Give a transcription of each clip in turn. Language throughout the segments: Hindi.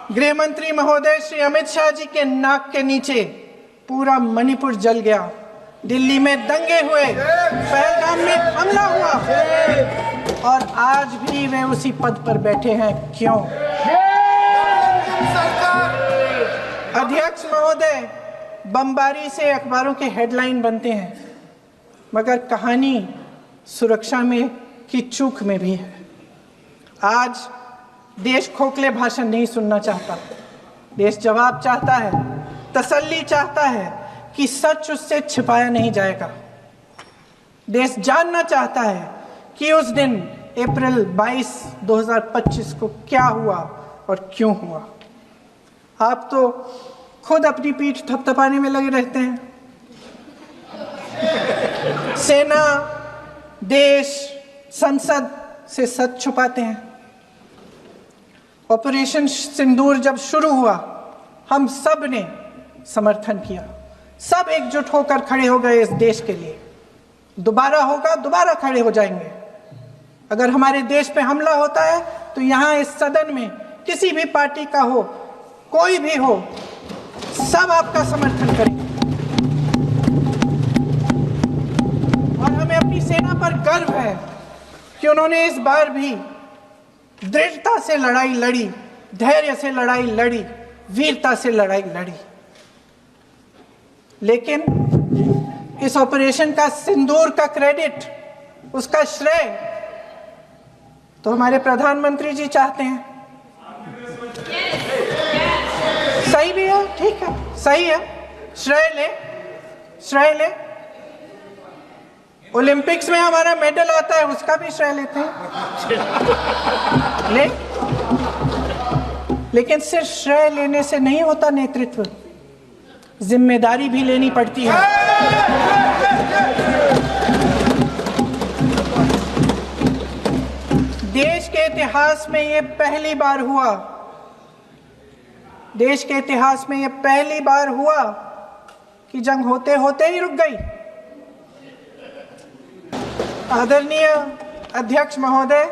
गृह मंत्री महोदय श्री अमित शाह जी के नाक के नीचे पूरा मणिपुर जल गया, दिल्ली में दंगे हुए, पहलगाम में हमला हुआ और आज भी वे उसी पद पर बैठे हैं। क्यों? अध्यक्ष महोदय, बमबारी से अखबारों के हेडलाइन बनते हैं, मगर कहानी सुरक्षा में की चूक में भी है। आज देश खोखले भाषण नहीं सुनना चाहता, देश जवाब चाहता है, तसल्ली चाहता है कि सच उससे छिपाया नहीं जाएगा। देश जानना चाहता है कि उस दिन अप्रैल 22, 2025 को क्या हुआ और क्यों हुआ। आप तो खुद अपनी पीठ थपथपाने में लगे रहते हैं। सेना, देश, संसद से सच छुपाते हैं। ऑपरेशन सिंदूर जब शुरू हुआ, हम सब ने समर्थन किया, सब एकजुट होकर खड़े हो गए इस देश के लिए। दोबारा होगा, दोबारा खड़े हो जाएंगे। अगर हमारे देश पे हमला होता है तो यहाँ इस सदन में किसी भी पार्टी का हो, कोई भी हो, सब आपका समर्थन करेंगे। और हमें अपनी सेना पर गर्व है कि उन्होंने इस बार भी दृढ़ता से लड़ाई लड़ी, धैर्य से लड़ाई लड़ी, वीरता से लड़ाई लड़ी। लेकिन इस ऑपरेशन का सिंदूर का क्रेडिट, उसका श्रेय तो हमारे प्रधानमंत्री जी चाहते हैं। सही भी है, ठीक है, सही है, श्रेय ले, श्रेय ले। ओलंपिक्स में हमारा मेडल आता है, उसका भी श्रेय लेते हैं, ले। लेकिन सिर्फ श्रेय लेने से नहीं होता नेतृत्व, जिम्मेदारी भी लेनी पड़ती है। देश के इतिहास में ये पहली बार हुआ, देश के इतिहास में ये पहली बार हुआ कि जंग होते होते ही रुक गई। आदरणीय अध्यक्ष महोदय,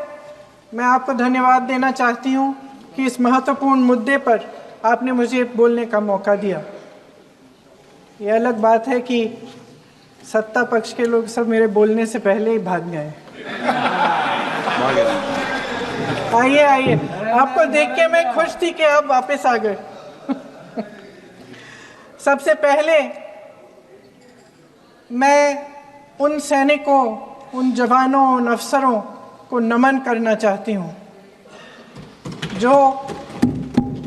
मैं आपको धन्यवाद देना चाहती हूं कि इस महत्वपूर्ण मुद्दे पर आपने मुझे बोलने का मौका दिया। ये अलग बात है कि सत्ता पक्ष के लोग सब मेरे बोलने से पहले ही भाग गए। आइए आइए, आपको देख के मैं खुश थी कि आप वापस आ गए। सबसे पहले मैं उन सैनिकों, उन जवानों, उन अफसरों को नमन करना चाहती हूँ जो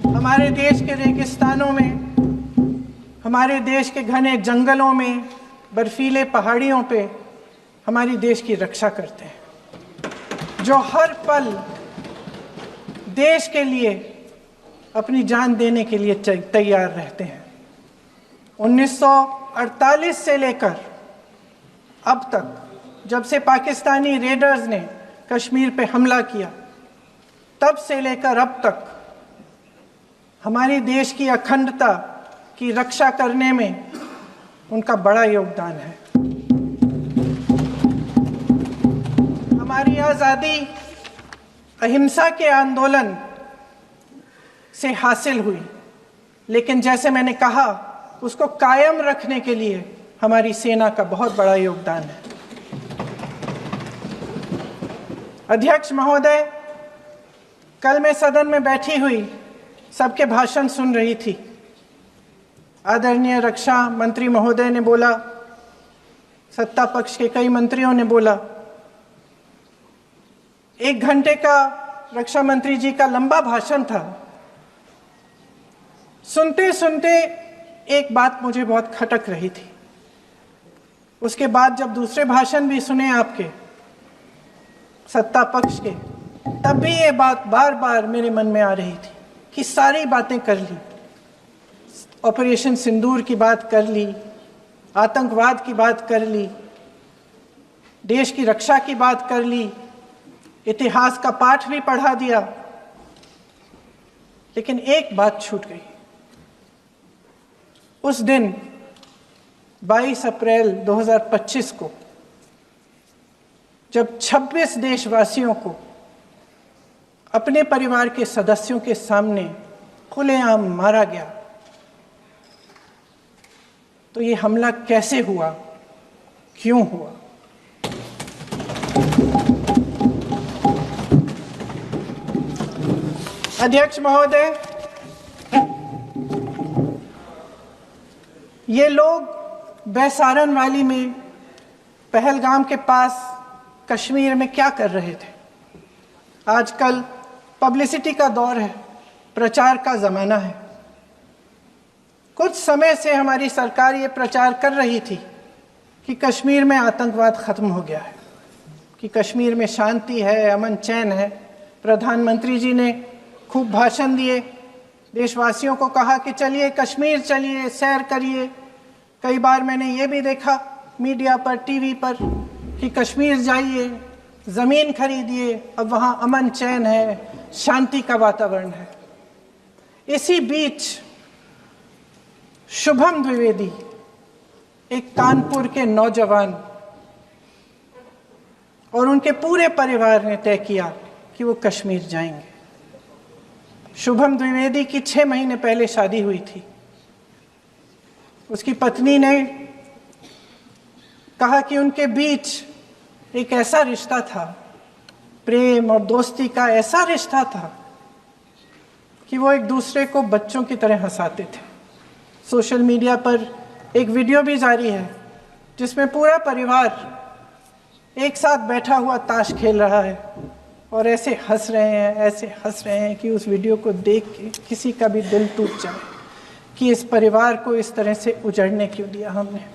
हमारे देश के रेगिस्तानों में, हमारे देश के घने जंगलों में, बर्फीले पहाड़ियों पे हमारी देश की रक्षा करते हैं, जो हर पल देश के लिए अपनी जान देने के लिए तैयार रहते हैं। 1948 से लेकर अब तक, जब से पाकिस्तानी रेडर्स ने कश्मीर पे हमला किया, तब से लेकर अब तक हमारी देश की अखंडता की रक्षा करने में उनका बड़ा योगदान है। हमारी आज़ादी अहिंसा के आंदोलन से हासिल हुई, लेकिन जैसे मैंने कहा, उसको कायम रखने के लिए हमारी सेना का बहुत बड़ा योगदान है। अध्यक्ष महोदय, कल मैं सदन में बैठी हुई सबके भाषण सुन रही थी। आदरणीय रक्षा मंत्री महोदय ने बोला, सत्ता पक्ष के कई मंत्रियों ने बोला। 1 घंटे का रक्षा मंत्री जी का लंबा भाषण था। सुनते सुनते एक बात मुझे बहुत खटक रही थी। उसके बाद जब दूसरे भाषण भी सुने आपके, सत्ता पक्ष के, तब भी ये बात बार बार मेरे मन में आ रही थी कि सारी बातें कर ली, ऑपरेशन सिंदूर की बात कर ली, आतंकवाद की बात कर ली, देश की रक्षा की बात कर ली, इतिहास का पाठ भी पढ़ा दिया, लेकिन एक बात छूट गई। उस दिन 22 अप्रैल 2025 को जब 26 देशवासियों को अपने परिवार के सदस्यों के सामने खुलेआम मारा गया, तो ये हमला कैसे हुआ, क्यों हुआ? अध्यक्ष महोदय, ये लोग बैसारन वैली में, पहलगाम के पास कश्मीर में क्या कर रहे थे? आजकल पब्लिसिटी का दौर है, प्रचार का ज़माना है। कुछ समय से हमारी सरकार ये प्रचार कर रही थी कि कश्मीर में आतंकवाद ख़त्म हो गया है, कि कश्मीर में शांति है, अमन चैन है। प्रधानमंत्री जी ने खूब भाषण दिए, देशवासियों को कहा कि चलिए कश्मीर चलिए, सैर करिए। कई बार मैंने ये भी देखा मीडिया पर, टीवी पर कि कश्मीर जाइए, ज़मीन खरीदिए, अब वहाँ अमन चैन है, शांति का वातावरण है। इसी बीच शुभम द्विवेदी, एक कानपुर के नौजवान, और उनके पूरे परिवार ने तय किया कि वो कश्मीर जाएंगे। शुभम द्विवेदी की 6 महीने पहले शादी हुई थी। उसकी पत्नी ने कहा कि उनके बीच एक ऐसा रिश्ता था, प्रेम और दोस्ती का ऐसा रिश्ता था कि वो एक दूसरे को बच्चों की तरह हंसाते थे। सोशल मीडिया पर एक वीडियो भी जारी है जिसमें पूरा परिवार एक साथ बैठा हुआ ताश खेल रहा है और ऐसे हंस रहे हैं कि उस वीडियो को देख के किसी का भी दिल टूट जाए कि इस परिवार को इस तरह से उजड़ने क्यों दिया हमने।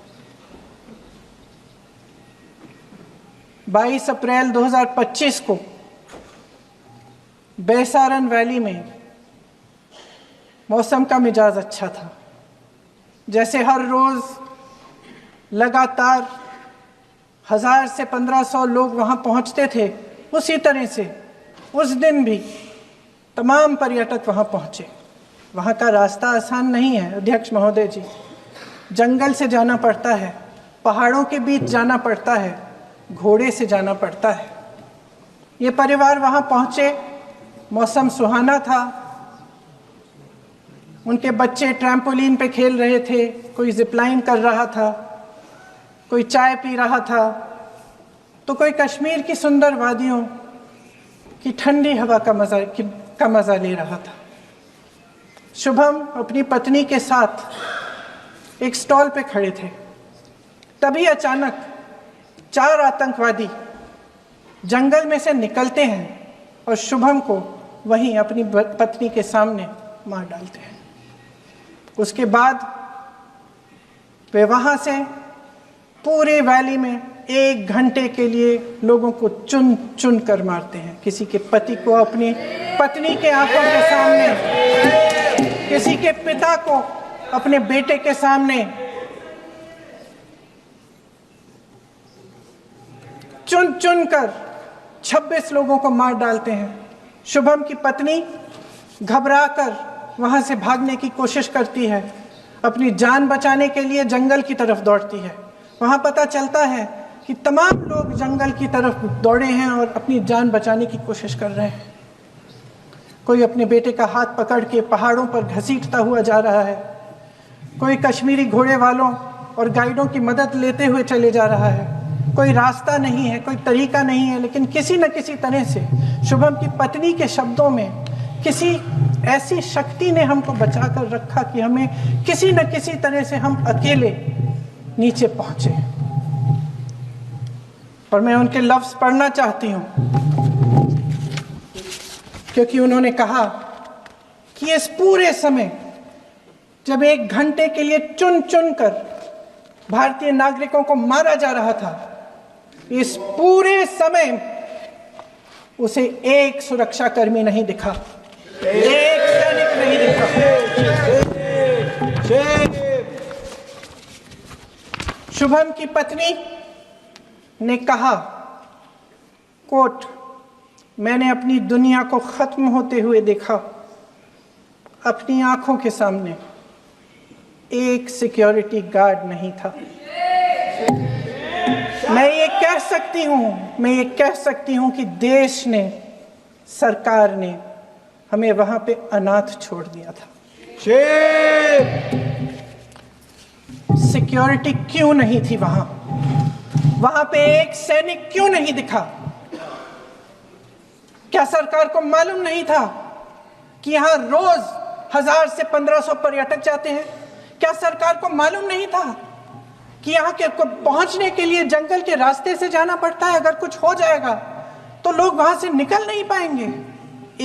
22 अप्रैल 2025 को बैसारन वैली में मौसम का मिजाज अच्छा था। जैसे हर रोज़ लगातार 1000 से 1500 लोग वहाँ पहुँचते थे, उसी तरह से उस दिन भी तमाम पर्यटक वहाँ पहुँचे। वहाँ का रास्ता आसान नहीं है अध्यक्ष महोदय जी, जंगल से जाना पड़ता है, पहाड़ों के बीच जाना पड़ता है, घोड़े से जाना पड़ता है। ये परिवार वहाँ पहुँचे, मौसम सुहाना था, उनके बच्चे ट्रैम्पोलिन पे खेल रहे थे, कोई जिपलाइन कर रहा था, कोई चाय पी रहा था, तो कोई कश्मीर की सुंदर वादियों की ठंडी हवा का मज़ा ले रहा था। शुभम अपनी पत्नी के साथ एक स्टॉल पे खड़े थे। तभी अचानक 4 आतंकवादी जंगल में से निकलते हैं और शुभम को वहीं अपनी पत्नी के सामने मार डालते हैं। उसके बाद वे वहाँ से पूरे वैली में 1 घंटे के लिए लोगों को चुन चुन कर मारते हैं। किसी के पति को अपनी पत्नी के आंखों के सामने, किसी के पिता को अपने बेटे के सामने, चुन चुन कर 26 लोगों को मार डालते हैं। शुभम की पत्नी घबराकर वहां से भागने की कोशिश करती है, अपनी जान बचाने के लिए जंगल की तरफ दौड़ती है। वहां पता चलता है कि तमाम लोग जंगल की तरफ दौड़े हैं और अपनी जान बचाने की कोशिश कर रहे हैं। कोई अपने बेटे का हाथ पकड़ के पहाड़ों पर घसीटता हुआ जा रहा है, कोई कश्मीरी घोड़े वालों और गाइडों की मदद लेते हुए चले जा रहा है। कोई रास्ता नहीं है, कोई तरीका नहीं है, लेकिन किसी न किसी तरह से शुभम की पत्नी के शब्दों में किसी ऐसी शक्ति ने हमको बचा कर रखा कि हमें किसी न किसी तरह से हम अकेले नीचे पहुंचे। और मैं उनके लफ्ज पढ़ना चाहती हूं, क्योंकि उन्होंने कहा कि इस पूरे समय जब 1 घंटे के लिए चुन चुन कर भारतीय नागरिकों को मारा जा रहा था, इस पूरे समय उसे एक सुरक्षाकर्मी नहीं दिखा, एक सैनिक नहीं दिखा। शुभम की पत्नी ने कहा, कोट, मैंने अपनी दुनिया को खत्म होते हुए देखा, अपनी आंखों के सामने एक सिक्योरिटी गार्ड नहीं था। मैं ये कह सकती हूँ कि देश ने, सरकार ने हमें वहां पे अनाथ छोड़ दिया था। सिक्योरिटी क्यों नहीं थी वहां पे एक सैनिक क्यों नहीं दिखा? क्या सरकार को मालूम नहीं था कि यहां रोज 1000 से 1500 पर्यटक जाते हैं? क्या सरकार को मालूम नहीं था कि यहाँ के को पहुंचने के लिए जंगल के रास्ते से जाना पड़ता है? अगर कुछ हो जाएगा तो लोग वहां से निकल नहीं पाएंगे।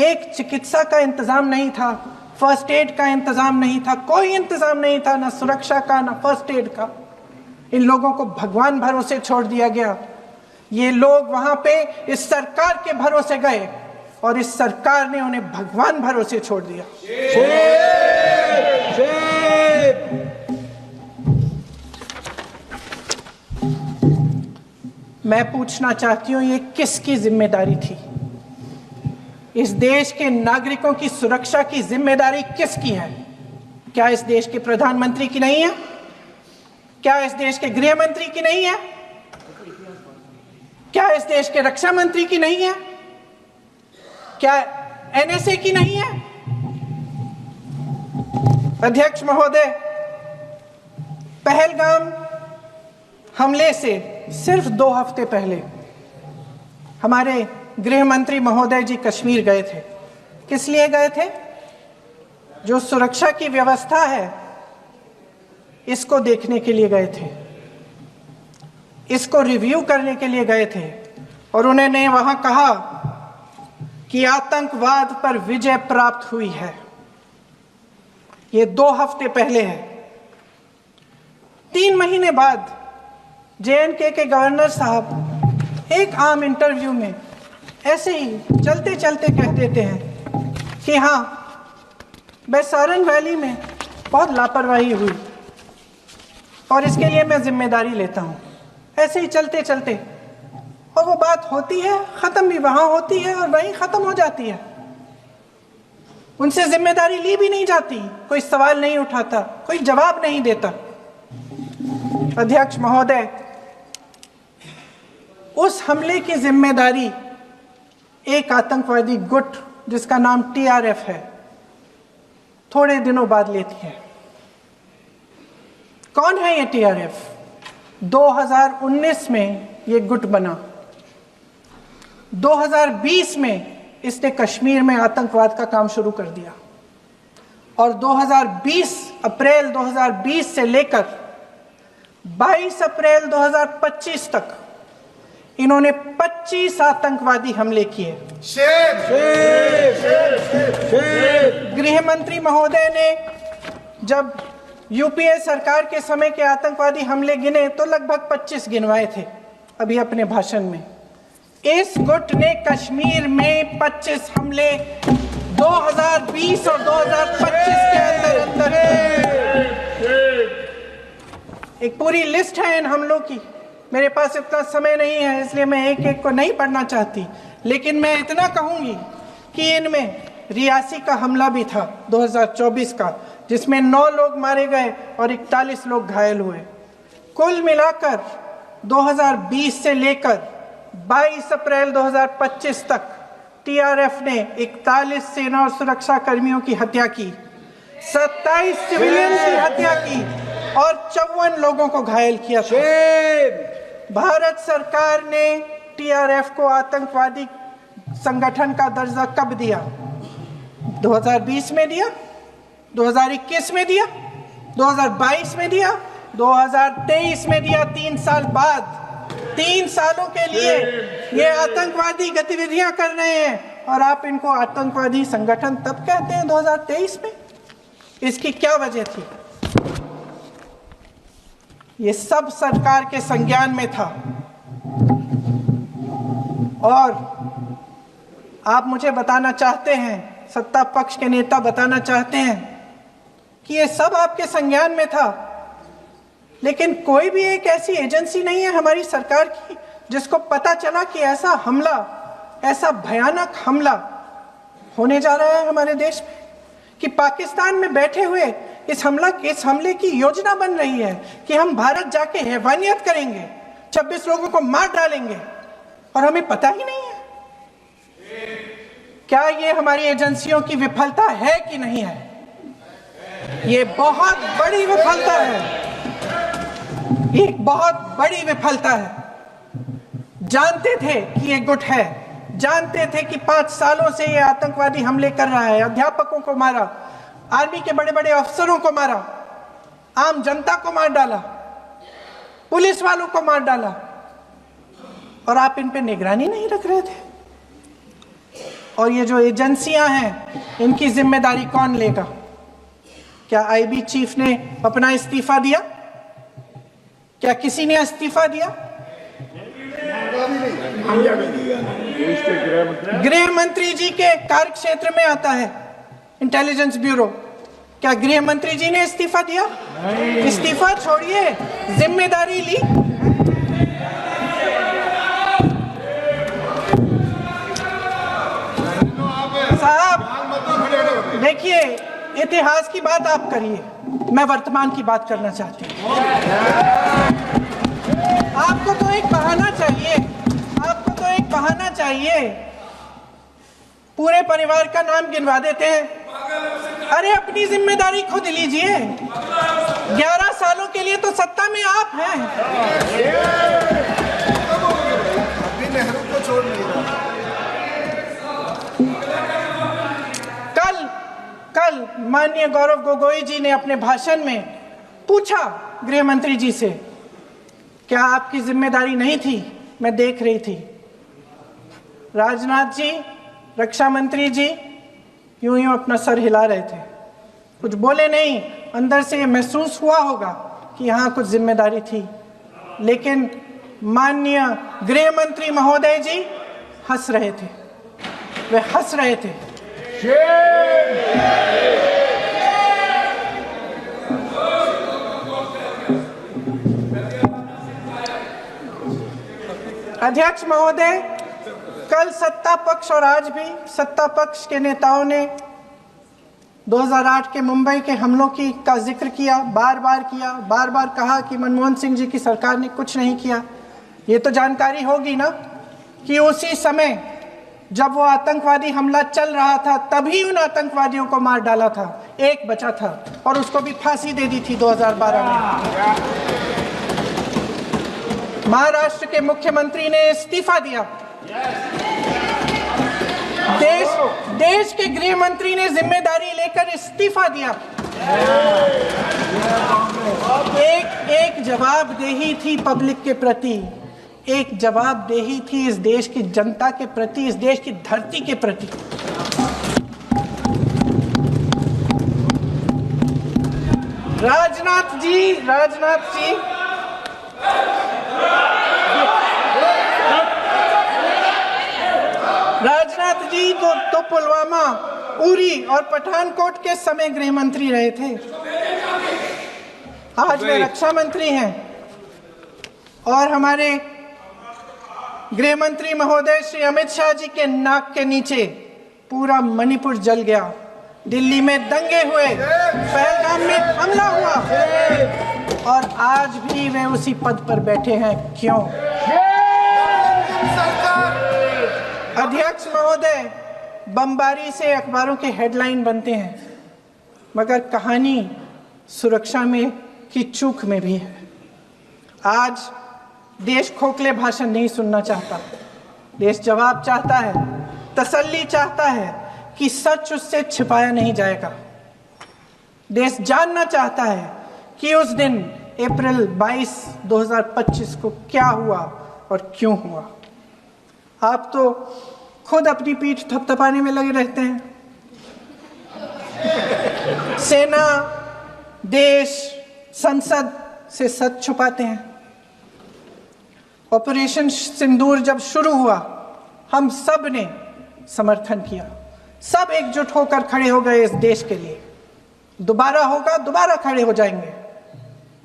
एक चिकित्सा का इंतजाम नहीं था, फर्स्ट एड का इंतजाम नहीं था, कोई इंतजाम नहीं था, ना सुरक्षा का ना फर्स्ट एड का। इन लोगों को भगवान भरोसे छोड़ दिया गया। ये लोग वहां पे इस सरकार के भरोसे गए और इस सरकार ने उन्हें भगवान भरोसे छोड़ दिया। मैं पूछना चाहती हूं, ये किसकी जिम्मेदारी थी? इस देश के नागरिकों की सुरक्षा की जिम्मेदारी किसकी है? क्या इस देश के प्रधानमंत्री की नहीं है? क्या इस देश के गृह मंत्री की नहीं है? क्या इस देश के रक्षा मंत्री की नहीं है? क्या एनएसए की नहीं है? अध्यक्ष महोदय, पहलगाम हमले से सिर्फ 2 हफ्ते पहले हमारे गृह मंत्री महोदय जी कश्मीर गए थे। किस लिए गए थे? जो सुरक्षा की व्यवस्था है इसको देखने के लिए गए थे, इसको रिव्यू करने के लिए गए थे और उन्होंने वहां कहा कि आतंकवाद पर विजय प्राप्त हुई है। ये 2 हफ्ते पहले है। 3 महीने बाद जेएनके के गवर्नर साहब एक आम इंटरव्यू में ऐसे ही चलते चलते कह देते हैं कि हाँ, बैसारन वैली में बहुत लापरवाही हुई और इसके लिए मैं जिम्मेदारी लेता हूं। ऐसे ही चलते चलते, और वो बात होती है, खत्म भी वहां होती है और वहीं खत्म हो जाती है। उनसे जिम्मेदारी ली भी नहीं जाती, कोई सवाल नहीं उठाता, कोई जवाब नहीं देता। अध्यक्ष महोदय, उस हमले की जिम्मेदारी एक आतंकवादी गुट जिसका नाम टीआरएफ है थोड़े दिनों बाद लेती है। कौन है ये टीआरएफ? 2019 में ये गुट बना। 2020 में इसने कश्मीर में आतंकवाद का काम शुरू कर दिया और 2020 अप्रैल 2020 से लेकर 22 अप्रैल 2025 तक इन्होंने 25 आतंकवादी हमले किए। गृह मंत्री महोदय ने जब यूपीए सरकार के समय के आतंकवादी हमले गिने तो लगभग 25 गिनवाए थे अभी अपने भाषण में। इस गुट ने कश्मीर में 25 हमले 2020 और 2025 के अंदर एक पूरी लिस्ट है इन हमलों की। मेरे पास इतना समय नहीं है इसलिए मैं एक एक को नहीं पढ़ना चाहती, लेकिन मैं इतना कहूंगी कि इनमें रियासी का हमला भी था 2024 का, जिसमें 9 लोग मारे गए और 41 लोग घायल हुए। कुल मिलाकर 2020 से लेकर 22 अप्रैल 2025 तक टीआरएफ ने 41 सेना और सुरक्षा कर्मियों की हत्या की, 27 सिविलियन की हत्या की और 54 लोगों को घायल किया था। भारत सरकार ने टीआरएफ को आतंकवादी संगठन का दर्जा कब दिया? 2020 में दिया, 2021 में दिया, 2022 में दिया, 2023 में दिया। 3 साल बाद, 3 सालों के लिए ये आतंकवादी गतिविधियां कर रहे हैं और आप इनको आतंकवादी संगठन तब कहते हैं 2023 में? इसकी क्या वजह थी? ये सब सरकार के संज्ञान में था और आप मुझे बताना चाहते हैं, सत्ता पक्ष के नेता बताना चाहते हैं कि ये सब आपके संज्ञान में था, लेकिन कोई भी एक ऐसी एजेंसी नहीं है हमारी सरकार की जिसको पता चला कि ऐसा हमला, ऐसा भयानक हमला होने जा रहा है हमारे देश में, कि पाकिस्तान में बैठे हुए इस हमले की योजना बन रही है कि हम भारत जाके हैवानियत करेंगे, 26 लोगों को मार डालेंगे और हमें पता ही नहीं है। क्या ये हमारी एजेंसियों की विफलता है कि नहीं है? ये बहुत बड़ी विफलता है, एक बहुत बड़ी विफलता है। जानते थे कि ये गुट है, जानते थे कि 5 सालों से ये आतंकवादी हमले कर रहा है, अध्यापकों को मारा, आर्मी के बड़े बड़े अफसरों को मारा, आम जनता को मार डाला, पुलिस वालों को मार डाला, और आप इन पे निगरानी नहीं रख रहे थे। और ये जो एजेंसियां हैं, इनकी जिम्मेदारी कौन लेगा? क्या आईबी चीफ ने अपना इस्तीफा दिया? क्या किसी ने इस्तीफा दिया? गृह मंत्री जी के कार्य क्षेत्र में आता है इंटेलिजेंस ब्यूरो। क्या गृह मंत्री जी ने इस्तीफा दिया? इस्तीफा छोड़िए, जिम्मेदारी ली। साहब देखिए, इतिहास की बात आप करिए, मैं वर्तमान की बात करना चाहती हूँ। आपको तो एक बहाना चाहिए, आपको तो एक बहाना चाहिए। पूरे परिवार का नाम गिनवा देते हैं। अरे अपनी जिम्मेदारी खुद लीजिए। 11 सालों के लिए तो सत्ता में आप हैं। अभी नेहरू को छोड़ नहीं रहा। कल माननीय गौरव गोगोई जी ने अपने भाषण में पूछा गृह मंत्री जी से, क्या आपकी जिम्मेदारी नहीं थी? मैं देख रही थी। राजनाथ जी, रक्षा मंत्री जी यूं अपना सर हिला रहे थे, कुछ बोले नहीं। अंदर से महसूस हुआ होगा कि यहाँ कुछ जिम्मेदारी थी, लेकिन माननीय गृह मंत्री महोदय जी हंस रहे थे, वे हंस रहे थे। अध्यक्ष महोदय, कल सत्ता पक्ष और आज भी सत्ता पक्ष के नेताओं ने 2008 के मुंबई के हमलों का जिक्र किया, बार बार कहा कि मनमोहन सिंह जी की सरकार ने कुछ नहीं किया। ये तो जानकारी होगी ना कि उसी समय जब वो आतंकवादी हमला चल रहा था, तभी उन आतंकवादियों को मार डाला था। एक बचा था और उसको भी फांसी दे दी थी 2012 में। महाराष्ट्र के मुख्यमंत्री ने इस्तीफा दिया। देश के गृह मंत्री ने जिम्मेदारी लेकर इस्तीफा दिया। एक जवाबदेही थी पब्लिक के प्रति, एक जवाबदेही थी इस देश की जनता के प्रति, इस देश की धरती के प्रति। राजनाथ जी तो पुलवामा, उरी और पठानकोट के समय गृह मंत्री रहे थे। आज वे रक्षा मंत्री हैं और हमारे गृह मंत्री महोदय श्री अमित शाह जी के नाक के नीचे पूरा मणिपुर जल गया, दिल्ली में दंगे हुए, पहलगाम में हमला हुआ, और आज भी वे उसी पद पर बैठे हैं। क्यों? अध्यक्ष महोदय, बमबारी से अखबारों के हेडलाइन बनते हैं, मगर कहानी सुरक्षा में की चूक में भी है। आज देश खोखले भाषण नहीं सुनना चाहता, देश जवाब चाहता है, तसल्ली चाहता है कि सच उससे छिपाया नहीं जाएगा। देश जानना चाहता है कि उस दिन अप्रैल 22, 2025 को क्या हुआ और क्यों हुआ। आप तो खुद अपनी पीठ थपथपाने में लगे रहते हैं। सेना, देश, संसद से सच छुपाते हैं। ऑपरेशन सिंदूर जब शुरू हुआ, हम सब ने समर्थन किया, सब एकजुट होकर खड़े हो गए इस देश के लिए। दोबारा होगा, दोबारा खड़े हो जाएंगे।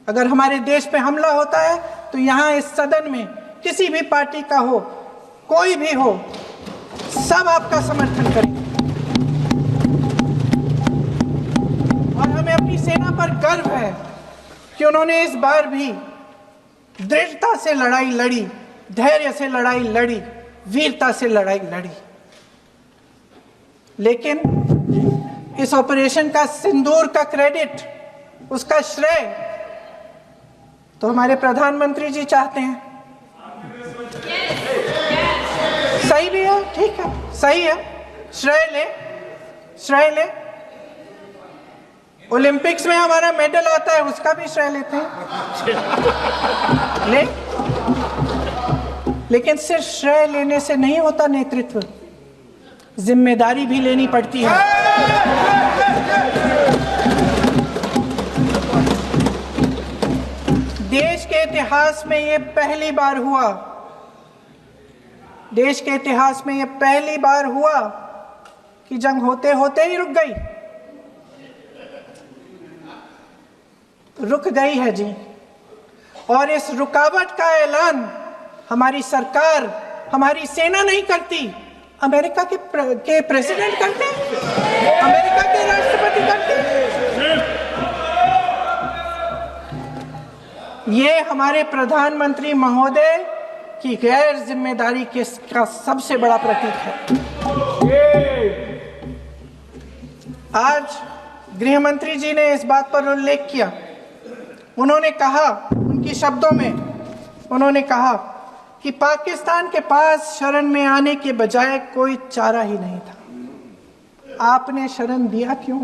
अगर हमारे देश पे हमला होता है तो यहाँ इस सदन में किसी भी पार्टी का हो, कोई भी हो, सब आपका समर्थन करेंगे। और हमें अपनी सेना पर गर्व है कि उन्होंने इस बार भी दृढ़ता से लड़ाई लड़ी, धैर्य से लड़ाई लड़ी, वीरता से लड़ाई लड़ी। लेकिन इस ऑपरेशन का सिंदूर का क्रेडिट, उसका श्रेय तो हमारे प्रधानमंत्री जी चाहते हैं। सही भी है, ठीक है, सही है, श्रेय ले। ओलंपिक्स में हमारा मेडल आता है, उसका भी श्रेय लेते हैं, लेकिन सिर्फ श्रेय लेने से नहीं होता नेतृत्व, जिम्मेदारी भी लेनी पड़ती है। देश के इतिहास में ये पहली बार हुआ, देश के इतिहास में ये पहली बार हुआ कि जंग होते होते ही रुक गई है जी। और इस रुकावट का ऐलान हमारी सरकार, हमारी सेना नहीं करती, अमेरिका के प्रेसिडेंट करते हैं, अमेरिका के राष्ट्रपति करते हैं। ये हमारे प्रधानमंत्री महोदय की गैर जिम्मेदारी का सबसे बड़ा प्रतीक है। आज गृह मंत्री जी ने इस बात पर उल्लेख किया। उन्होंने कहा, उनके शब्दों में उन्होंने कहा कि पाकिस्तान के पास शरण में आने के बजाय कोई चारा ही नहीं था। आपने शरण दिया क्यों?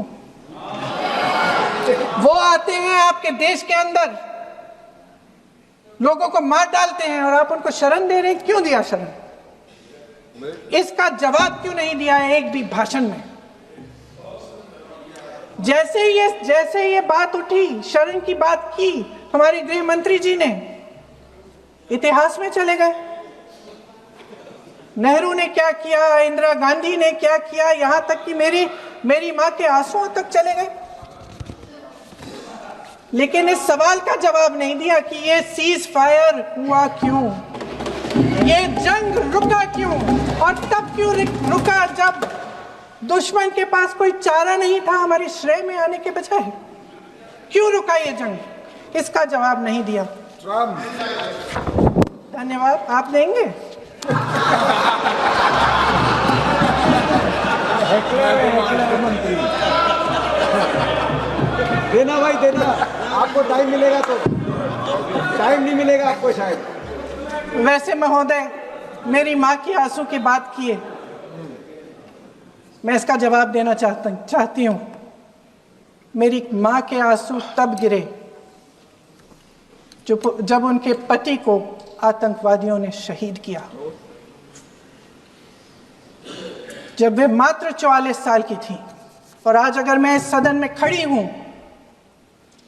वो आते हैं आपके देश के अंदर, लोगों को मार डालते हैं और आप उनको शरण दे रहे हैं। क्यों दिया शरण? इसका जवाब क्यों नहीं दिया है एक भी भाषण में? जैसे ये बात उठी, शरण की बात की, हमारे गृह मंत्री जी ने इतिहास में चले गए। नेहरू ने क्या किया, इंदिरा गांधी ने क्या किया, यहां तक कि मेरी मां के आंसुओं तक चले गए। लेकिन इस सवाल का जवाब नहीं दिया कि ये सीज फायर हुआ क्यों, ये जंग रुका क्यों, और तब क्यों रुका जब दुश्मन के पास कोई चारा नहीं था हमारे श्रेय में आने के बजाय। क्यों रुका ये जंग? इसका जवाब नहीं दिया। धन्यवाद। आप देंगे? देना भाई, देना। आपको टाइम मिलेगा तो, टाइम नहीं मिलेगा आपको शायद। वैसे महोदय, मेरी माँ की आंसू की बात किए, मैं इसका जवाब देना चाहती हूँ। मेरी माँ के आंसू तब गिरे जब उनके पति को आतंकवादियों ने शहीद किया, जब वे मात्र 44 साल की थी। और आज अगर मैं इस सदन में खड़ी हूं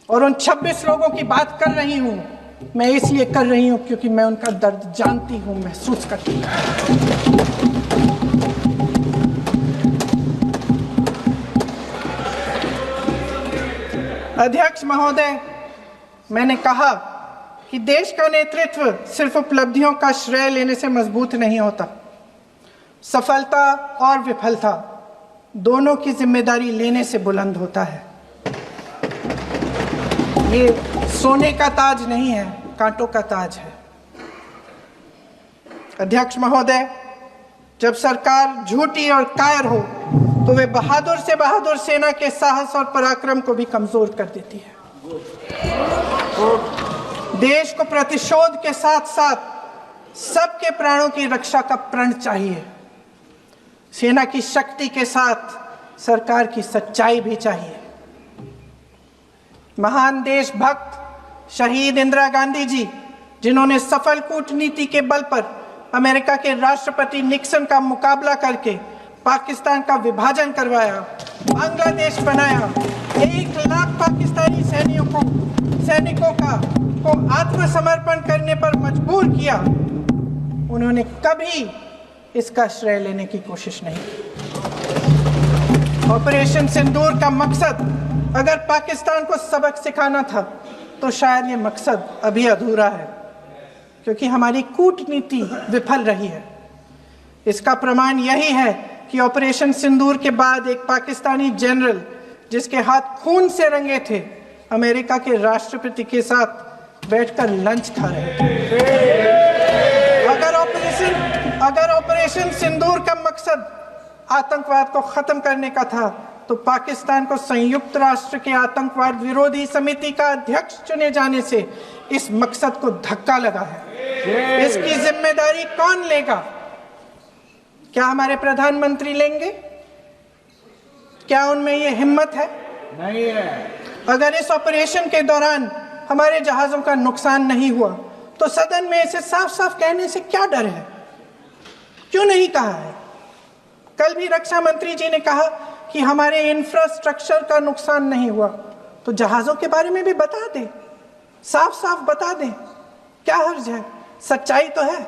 और उन 26 लोगों की बात कर रही हूं, मैं इसलिए कर रही हूं क्योंकि मैं उनका दर्द जानती हूं, महसूस करती हूं। अध्यक्ष महोदय, मैंने कहा कि देश का नेतृत्व सिर्फ उपलब्धियों का श्रेय लेने से मजबूत नहीं होता। सफलता और विफलता दोनों की जिम्मेदारी लेने से बुलंद होता है। ये सोने का ताज नहीं है, कांटों का ताज है। अध्यक्ष महोदय, जब सरकार झूठी और कायर हो तो वे बहादुर से बहादुर सेना के साहस और पराक्रम को भी कमजोर कर देती है। देश को प्रतिशोध के साथ साथ सबके प्राणों की रक्षा का प्रण चाहिए। सेना की शक्ति के साथ सरकार की सच्चाई भी चाहिए। महान देशभक्त शहीद इंदिरा गांधी जी, जिन्होंने सफल कूटनीति के बल पर अमेरिका के राष्ट्रपति निक्सन का मुकाबला करके पाकिस्तान का विभाजन करवाया, बांग्लादेश बनाया, 1 लाख पाकिस्तानी सैनिकों को आत्मसमर्पण करने पर मजबूर किया, उन्होंने कभी इसका श्रेय लेने की कोशिश नहीं की। ऑपरेशन सिंदूर का मकसद अगर पाकिस्तान को सबक सिखाना था तो शायद ये मकसद अभी अधूरा है, क्योंकि हमारी कूटनीति विफल रही है। इसका प्रमाण यही है कि ऑपरेशन सिंदूर के बाद एक पाकिस्तानी जनरल, जिसके हाथ खून से रंगे थे, अमेरिका के राष्ट्रपति के साथ बैठकर लंच खा रहे थे। अगर ऑपरेशन सिंदूर का मकसद आतंकवाद को खत्म करने का था तो पाकिस्तान को संयुक्त राष्ट्र के आतंकवाद विरोधी समिति का अध्यक्ष चुने जाने से इस मकसद को धक्का लगा है। इसकी जिम्मेदारी कौन लेगा? क्या हमारे प्रधानमंत्री लेंगे? क्या उनमें ये हिम्मत है? नहीं है। अगर इस ऑपरेशन के दौरान हमारे जहाजों का नुकसान नहीं हुआ तो सदन में इसे साफ साफ कहने से क्या डर है? क्यों नहीं कहा है? कल भी रक्षा मंत्री जी ने कहा कि हमारे इंफ्रास्ट्रक्चर का नुकसान नहीं हुआ, तो जहाजों के बारे में भी बता दें, साफ साफ बता दें, क्या हर्ज है? सच्चाई तो है।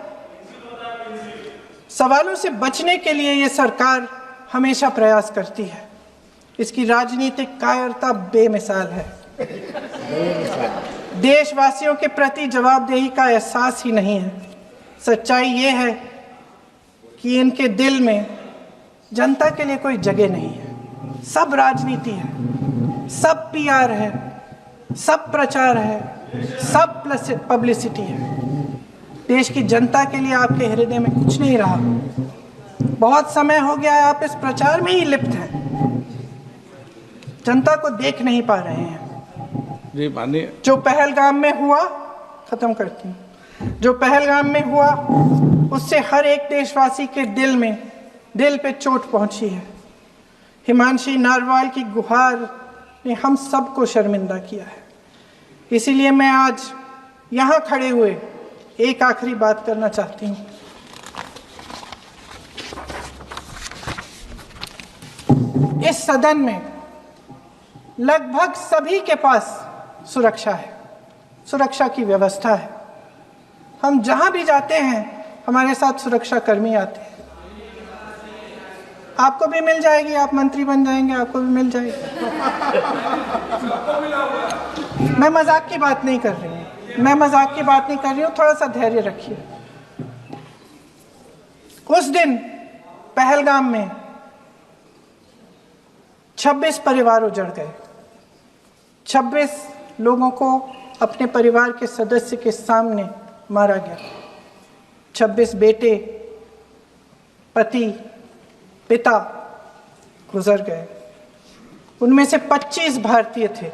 सवालों से बचने के लिए ये सरकार हमेशा प्रयास करती है। इसकी राजनीतिक कायरता बेमिसाल है। देशवासियों के प्रति जवाबदेही का एहसास ही नहीं है। सच्चाई ये है कि इनके दिल में जनता के लिए कोई जगह नहीं है। सब राजनीति है, सब पीआर है, सब प्रचार है, सब पब्लिसिटी है। देश की जनता के लिए आपके हृदय में कुछ नहीं रहा। बहुत समय हो गया है आप इस प्रचार में ही लिप्त हैं, जनता को देख नहीं पा रहे हैं। जी मानिए। जो पहलगाम में हुआ, खत्म करती हूँ, जो पहलगाम में हुआ उससे हर एक देशवासी के दिल पे चोट पहुंची है। हिमांशी नारवाल की गुहार ने हम सबको शर्मिंदा किया है। इसीलिए मैं आज यहाँ खड़े हुए एक आखिरी बात करना चाहती हूँ। इस सदन में लगभग सभी के पास सुरक्षा है, सुरक्षा की व्यवस्था है। हम जहां भी जाते हैं हमारे साथ सुरक्षा कर्मी आते हैं। आपको भी मिल जाएगी, आप मंत्री बन जाएंगे, आपको भी मिल जाएगी। मैं मजाक की बात नहीं कर रही हूँ, थोड़ा सा धैर्य रखिए। उस दिन पहलगाम में 26 परिवार उजड़ गए। 26 लोगों को अपने परिवार के सदस्य के सामने मारा गया। 26 बेटे, पति, पिता गुजर गए। उनमें से 25 भारतीय थे।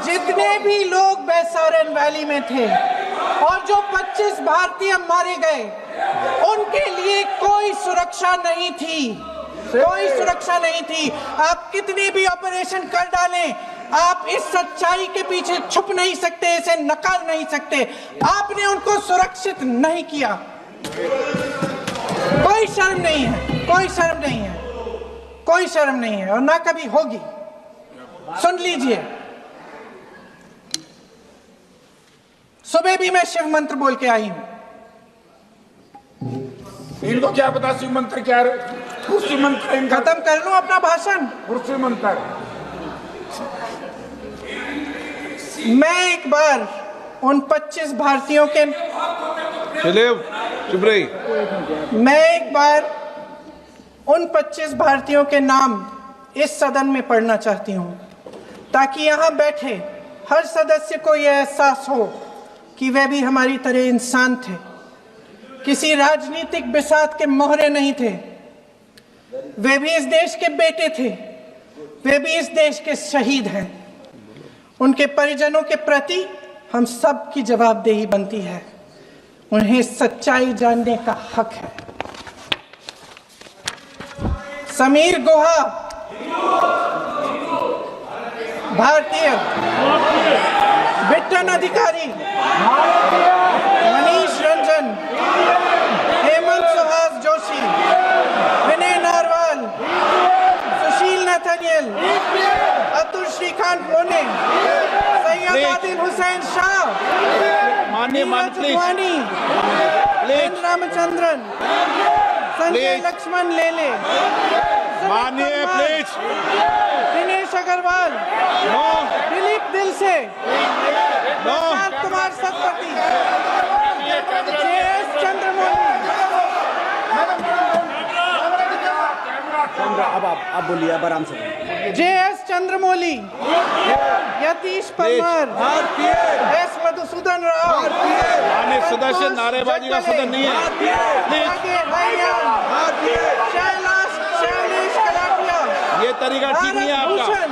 जितने भी लोग बैसारन वैली में थे और जो 25 भारतीय मारे गए, उनके लिए कोई सुरक्षा नहीं थी, कोई सुरक्षा नहीं थी। आप कितने भी ऑपरेशन कर डालें, आप इस सच्चाई के पीछे छुप नहीं सकते, इसे नकार नहीं सकते। आपने उनको सुरक्षित नहीं किया। कोई शर्म नहीं है, कोई शर्म नहीं है, कोई शर्म नहीं है और ना कभी होगी। सुन लीजिए, सुबह भी मैं शिव मंत्र बोल के आई हूं। इनको क्या पता शिव मंत्र क्या है? शिव मंत्र खत्म कर लूं अपना भाषण। शिव मंत्र मैं एक बार उन 25 भारतीयों के चुप रही। मैं एक बार उन 25 भारतीयों के नाम इस सदन में पढ़ना चाहती हूं, ताकि यहां बैठे हर सदस्य को यह एहसास हो कि वे भी हमारी तरह इंसान थे, किसी राजनीतिक बिसात के मोहरे नहीं थे। वे भी इस देश के बेटे थे, वे भी इस देश के शहीद हैं। उनके परिजनों के प्रति हम सब की जवाबदेही बनती है। उन्हें सच्चाई जानने का हक है। समीर गुहा भारतीय, बिट्टन अधिकारी, मनीष रंजन, हेमंत सुहास जोशी, विनय नारवाल, सुशील नथनियल, अतुल श्रीकांत मोने, सैयद आदिल हुसैन शाह, चुवानी, रामचंद्रन, संजय लक्ष्मण लेले, मानिए प्लीज। दिनेश अग्रवाल, नो दिलीप दिल से, नो प्रशांत कुमार सतपति, JS चंद्रमौली, अब आप बोलिए, अब आराम से बोलिए। JS चंद्रमौली, यतीश परमार, S मधुसूदन राव, मानिए सदस्य, नारेबाजी का सदन नहीं है प्लीज। शैलेश कलाटिया, ये तरीका ठीक नहीं है आपका। भूषण,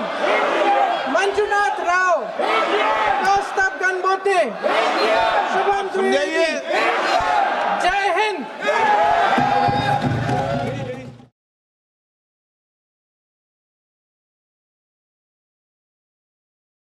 मंजुनाथ राव, कौस्तभ गणबोते, शुभम समझाइए। द्विवेदी,